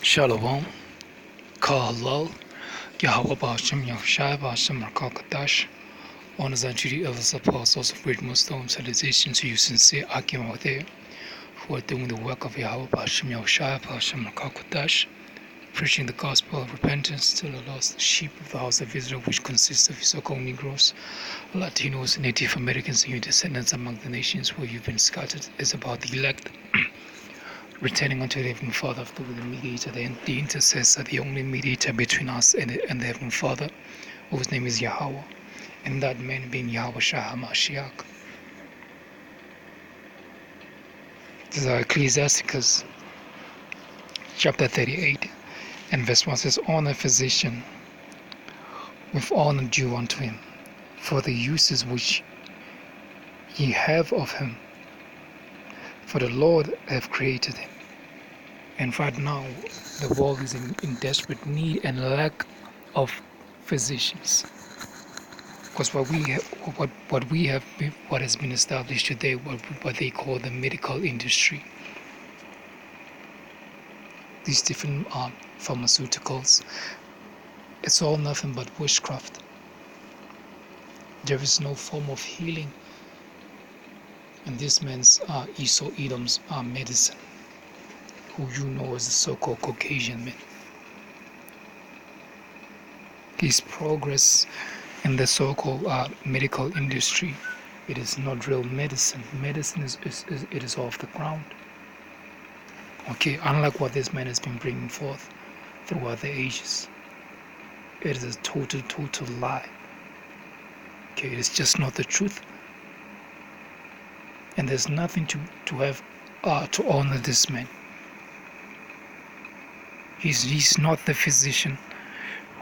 Shalom, Kahalal, YAHAWADAH, Yahushua, Rakakadash. Honors unto the elders, apostles of great Muslim salutations to you, sincere Akim out there, who are doing the work of Yahushua, Rakakadash, preaching the gospel of repentance to the lost sheep of the house of Israel, which consists of so-called Negroes, Latinos, Native Americans, and your descendants among the nations where you've been scattered, is about the elect. Returning unto the Heavenly Father through the mediator, the intercessor, the only mediator between us and the Heavenly Father, whose name is Yahweh, and that man being Yahweh HaMashiach. This is Ecclesiasticus chapter 38 and verse 1 says, Honor physician with honor due unto him, for the uses which ye have of him, for the Lord hath created him. And right now, the world is in desperate need and lack of physicians. Because what has been established today, what they call the medical industry, these different pharmaceuticals, it's all nothing but witchcraft. There is no form of healing. And this man's Esau Edom's medicine, who you know as the so-called Caucasian man. His progress in the so-called medical industry, it is not real medicine. Medicine is off the ground. Okay, unlike what this man has been bringing forth throughout the ages, it is a total lie. Okay, it is just not the truth. And there's nothing to have to honor this man. He's not the physician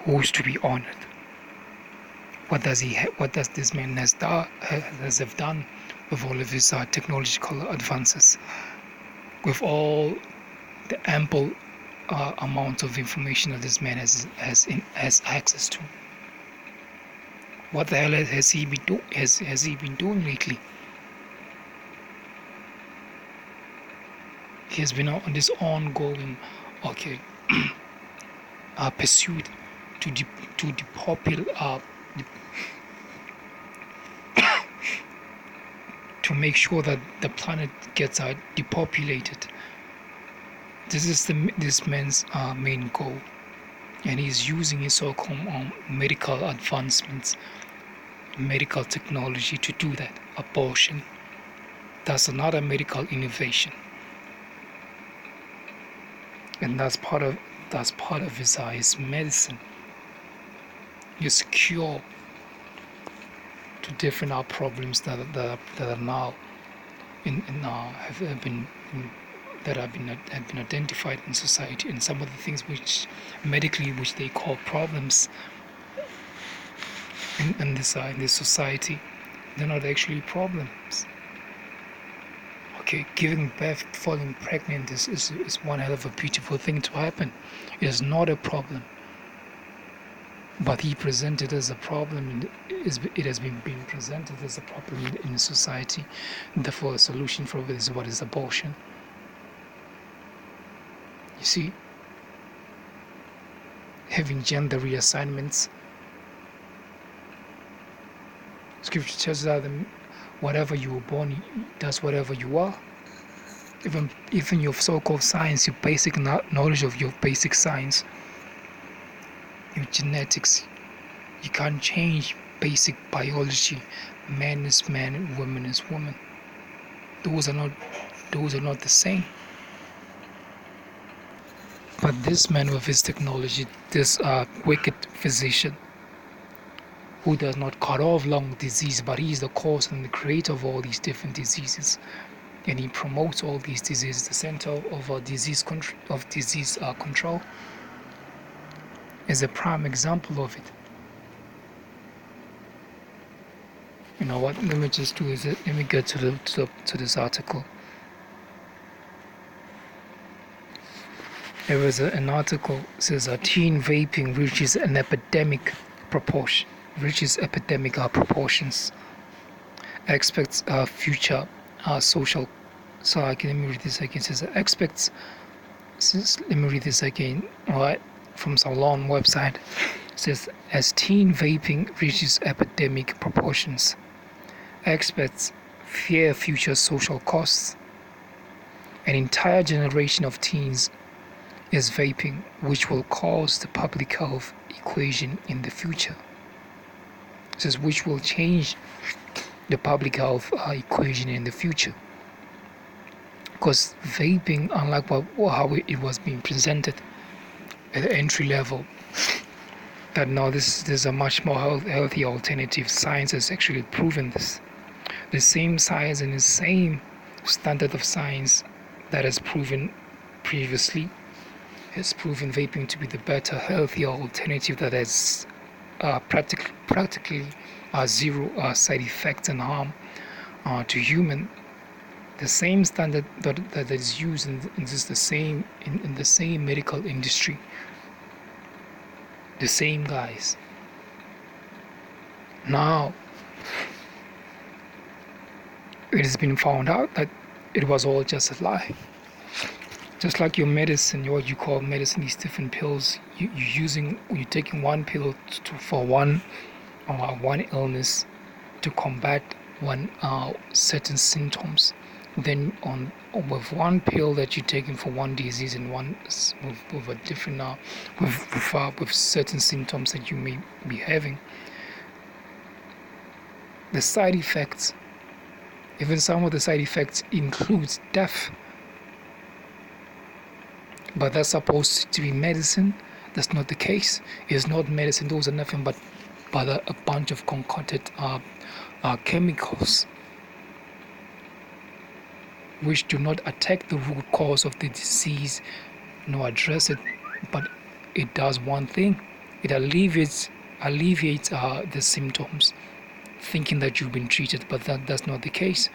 who is to be honored. What does this man has done with all of his technological advances, with all the ample amount of information that this man has access to? What the hell has he been doing lately? He has been on this ongoing, pursuit to depopulate, to make sure that the planet gets depopulated. This is this man's main goal, and he's using his so-called medical advancements, medical technology to do that. Abortion, that's another medical innovation. And that's part of his medicine. His cure to different problems that are now have been identified in society, and some of the things which they call problems in this society, they're not actually problems. Okay, giving birth, falling pregnant is one hell of a beautiful thing to happen. It is not a problem. But he presented as a problem, it has been presented as a problem in society. And therefore, a solution for it is what is abortion. You see, having gender reassignments. Scripture tells us that whatever you were born, that's whatever you are. Even your so-called science, your basic knowledge of your basic science, your genetics, you can't change basic biology. Man is man, woman is woman. Those are not the same. But this man with his technology, this wicked physician, who does not cut off lung disease, but he is the cause and the creator of all these different diseases, and he promotes all these diseases, the center of disease control, is a prime example of it. You know what? Let me just do this. Let me get to this article. There was an article that says teen vaping reaches epidemic proportions. Expects future social. So let me read this again. It says expects Let me read this again. Alright, from Salon website. It says, as teen vaping reaches epidemic proportions, experts fear future social costs. An entire generation of teens is vaping, which will cause the public health equation in the future. It says, which will change the public health equation in the future. Because vaping, unlike how it was being presented at the entry level, that now this is a much more healthy alternative. Science has actually proven this. The same science and the same standard of science that has proven previously has proven vaping to be the better, healthier alternative that has practically zero side effects and harm to human. The same standard that is used in the same medical industry. The same guys. Now, it has been found out that it was all just a lie. Just like your medicine, what you call medicine, these different pills, you're taking one pill for one illness to combat one certain symptoms. Then with one pill that you're taking for one disease and one with a different with certain symptoms that you may be having, the side effects, even some of the side effects includes death. But that's supposed to be medicine. That's not the case. It's not medicine. Those are nothing but a bunch of concocted chemicals which do not attack the root cause of the disease nor address it, but it does one thing: it alleviates the symptoms, thinking that you've been treated, but that's not the case.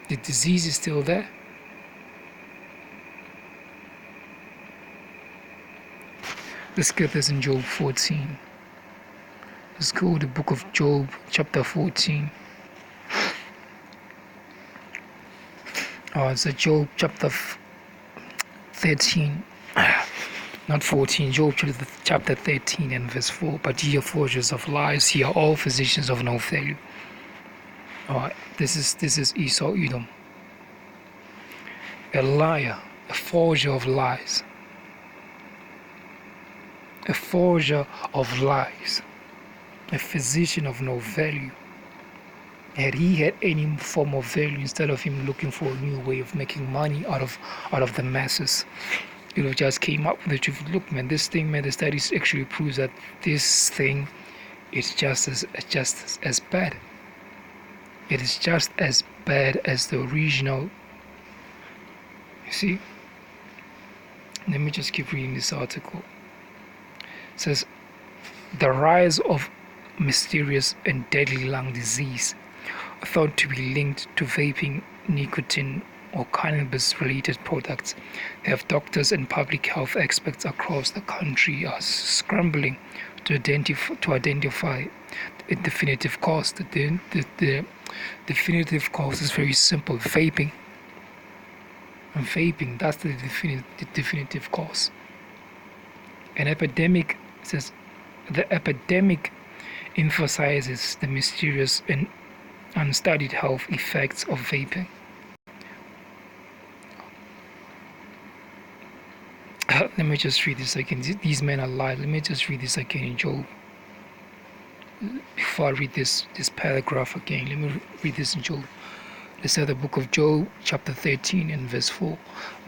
The disease is still there. Let's get this in Job 14. Let's go to the book of Job, chapter 14. It's Job chapter 13, not 14, Job chapter 13 and verse 4. But ye are forgers of lies, ye are all physicians of no value. This is Esau, Edom. A liar, a forger of lies. A forger of lies, a physician of no value. Had he had any form of value, instead of him looking for a new way of making money out of the masses, it would have just came up with the truth. Look, man, this thing, man, the studies actually proves that this thing is just as bad. It is just as bad as the original. You see? Let me just keep reading this article. It says, the rise of mysterious and deadly lung disease thought to be linked to vaping, nicotine, or cannabis-related products have doctors and public health experts across the country are scrambling to identify a definitive cause. The definitive cause is very simple: vaping. And vaping, that's the definitive cause. An epidemic says the epidemic emphasizes the mysterious and unstudied health effects of vaping. Let me just read this again. These men are alive. Let me just read this again in Job. Before I read this paragraph again, let me read this in Job. Let's say the book of Job, chapter 13 and verse 4.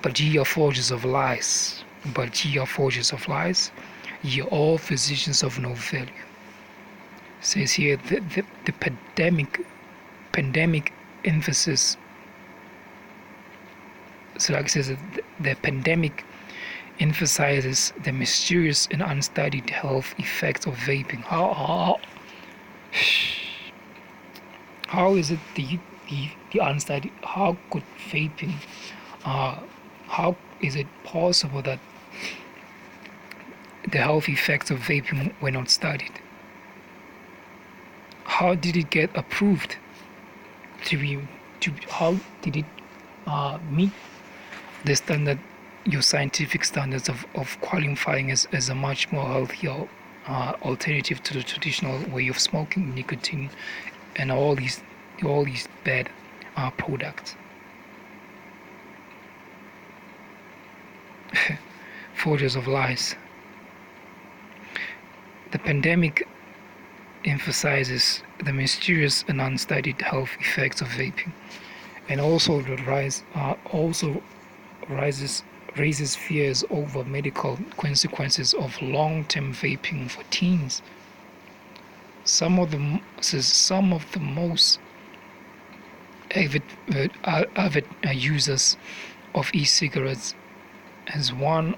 But ye are forgers of lies. But ye are forgers of lies. Ye are all physicians of no value. It says here the pandemic emphasis. So like it says, the pandemic emphasizes the mysterious and unstudied health effects of vaping. How is it the unstudied? How could vaping? How is it possible that the health effects of vaping were not studied? How did it get approved? How did it meet the standard, your scientific standards of qualifying as a much more healthier alternative to the traditional way of smoking, nicotine, and all these bad products. Forges of lies. The pandemic emphasizes the mysterious and unstudied health effects of vaping, and also raises fears over medical consequences of long-term vaping for teens. Some of the most avid users of e-cigarettes, as 1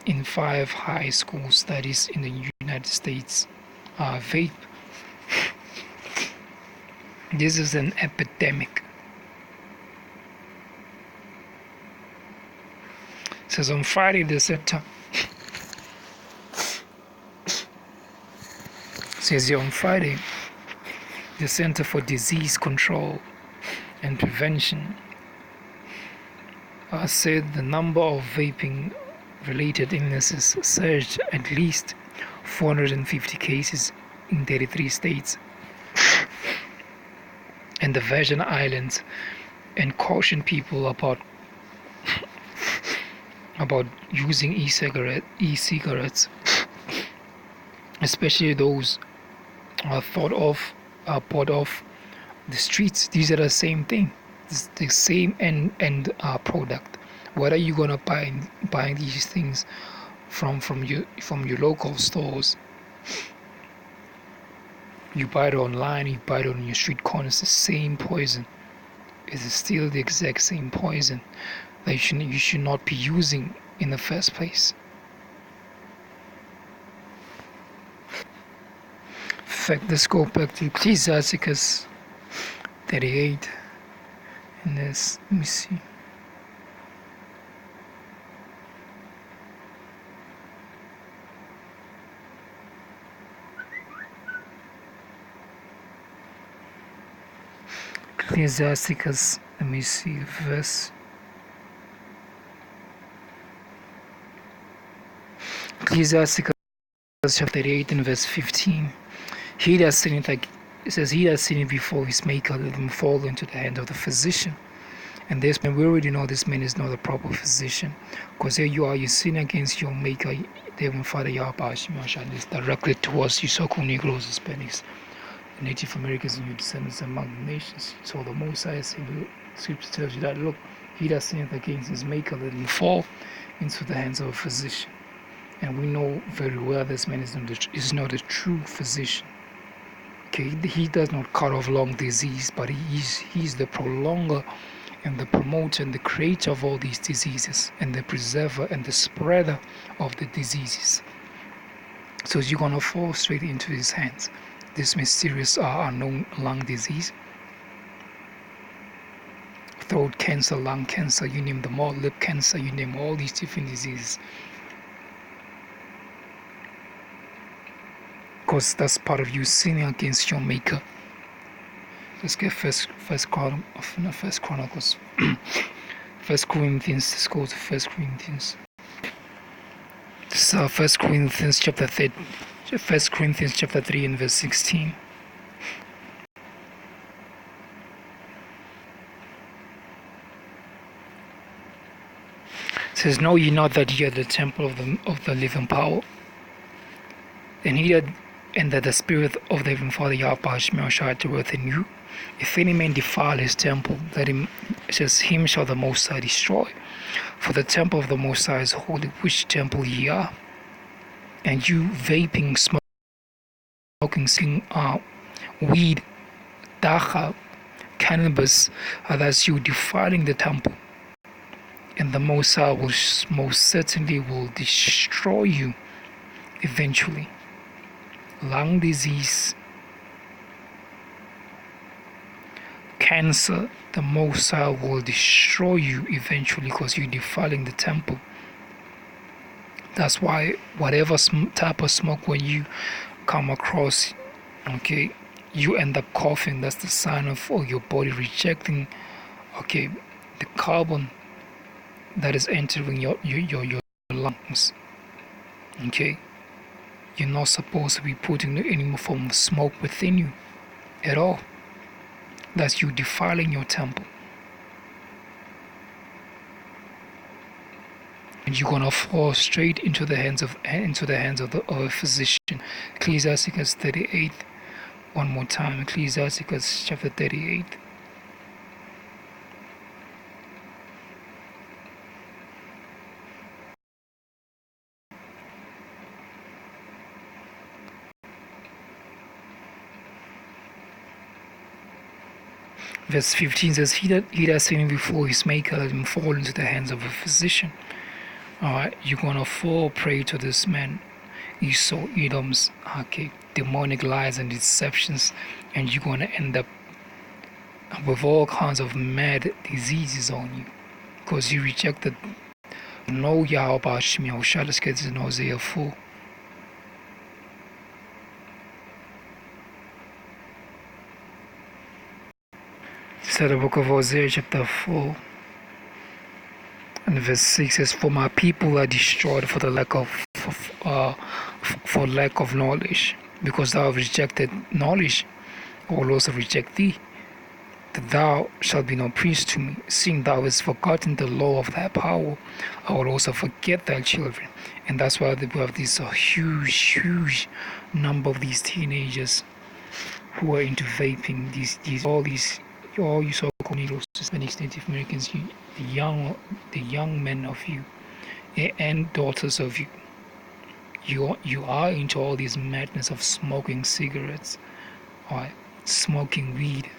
in 5 high school studies in the United States vape. This is an epidemic. It says on Friday the Center the Center for Disease Control and Prevention said the number of vaping related illnesses surged at least 450 cases in 33 states and the Virgin Islands, and cautioned people about using e-cigarettes, especially those bought off the streets. These are the same thing. It's the same end product. Whether you're gonna buy these things from your local stores, you buy it online, you buy it on your street corners, the same poison. It is still the exact same poison that you should not be using in the first place. In fact, let's go back to Ecclesiastes 38, and let me see. Ecclesiastes, let me see, verse. Ecclesiastes chapter 38 and verse 15. He that sinneth, it says, he that sinneth before his maker, let him fall into the hand of the physician. And this man, we already know this man is not a proper physician, because here you are, you sin against your maker, the Heavenly Father YAHAWADAH, is directed towards you so-called Negroes, Hispanics, Native Americans, and your descendants among the nations. So the Most High said, the Scripture tells you that, look, he that sinneth against his maker, let him fall into the hands of a physician. And we know very well this man is not a true physician. Okay, he does not cut off lung disease, but he's the prolonger and the promoter and the creator of all these diseases, and the preserver and the spreader of the diseases. So you're gonna fall straight into his hands. This mysterious unknown lung disease, throat cancer, lung cancer, you name them all, lip cancer, you name all these different diseases. Because that's part of you sinning against your maker. Let's get First Chronicles, First Corinthians. Let's go to First Corinthians. This is First Corinthians chapter 3. 1 Corinthians chapter 3 and verse 16. It says, know ye not that ye are the temple of the living power, and that the Spirit of the Heavenly Father YAHAWADAH dwelleth in you? If any man defile his temple, him shall the Most High destroy. For the temple of the Most High is holy, which temple ye are. And you vaping, smoking, sing, weed, dacha, cannabis, that's you defiling the temple. And the Most High will most certainly will destroy you eventually. Lung disease, cancer, the Most High will destroy you eventually because you're defiling the temple. That's why whatever type of smoke, when you come across, okay, you end up coughing. That's the sign of your body rejecting, okay, the carbon that is entering your lungs. Okay? You're not supposed to be putting any form of smoke within you at all. That's you defiling your temple. And you're gonna fall straight into the hands of a physician. Ecclesiasticus 38. One more time. Ecclesiasticus chapter 38. Verse 15 says, he that sinned before his maker, let him fall into the hands of a physician. Alright, you're gonna fall prey to this man, Esau, Edom's demonic lies and deceptions, and you're gonna end up with all kinds of mad diseases on you, because you rejected no YAHAWADAH. Let's get to Hosea 4. So the book of Hosea chapter 4 and verse 6 says, for my people are destroyed for the lack of knowledge. Because thou hast rejected knowledge, I will also reject thee, that thou shalt be no priest to me. Seeing thou hast forgotten the law of thy power, I will also forget thy children. And that's why we have this huge number of these teenagers who are into vaping. All you so-called Negroes, Hispanics, Native Americans, the young men of you and daughters of you. You are into all this madness of smoking cigarettes or smoking weed.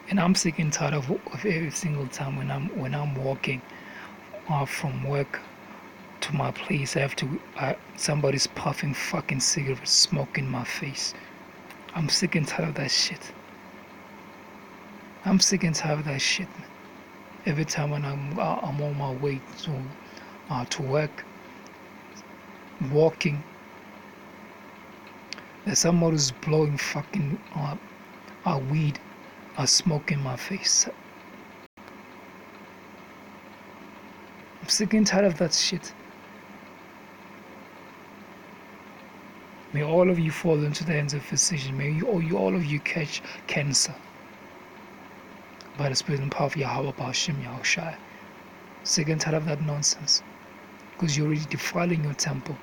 And I'm sick and tired of every single time when I'm walking from work to my place, somebody's puffing fucking cigarettes, smoking my face. I'm sick and tired of that shit. I'm sick and tired of that shit. Every time when I'm on my way to work, walking, there's somebody's blowing fucking weed or smoke in my face. I'm sick and tired of that shit. May all of you fall into the hands of physicians. May all of you catch cancer by the Spirit and power of YAHAWADAH. Sick and tired of that nonsense, because you're already defiling your temple.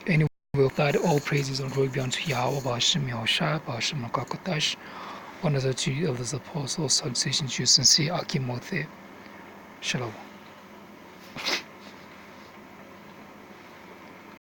Anyway, God, all praises and glory be unto YAHAWADAH. One of the two of the apostles, salutations to you, sincere Akimote. Shalom.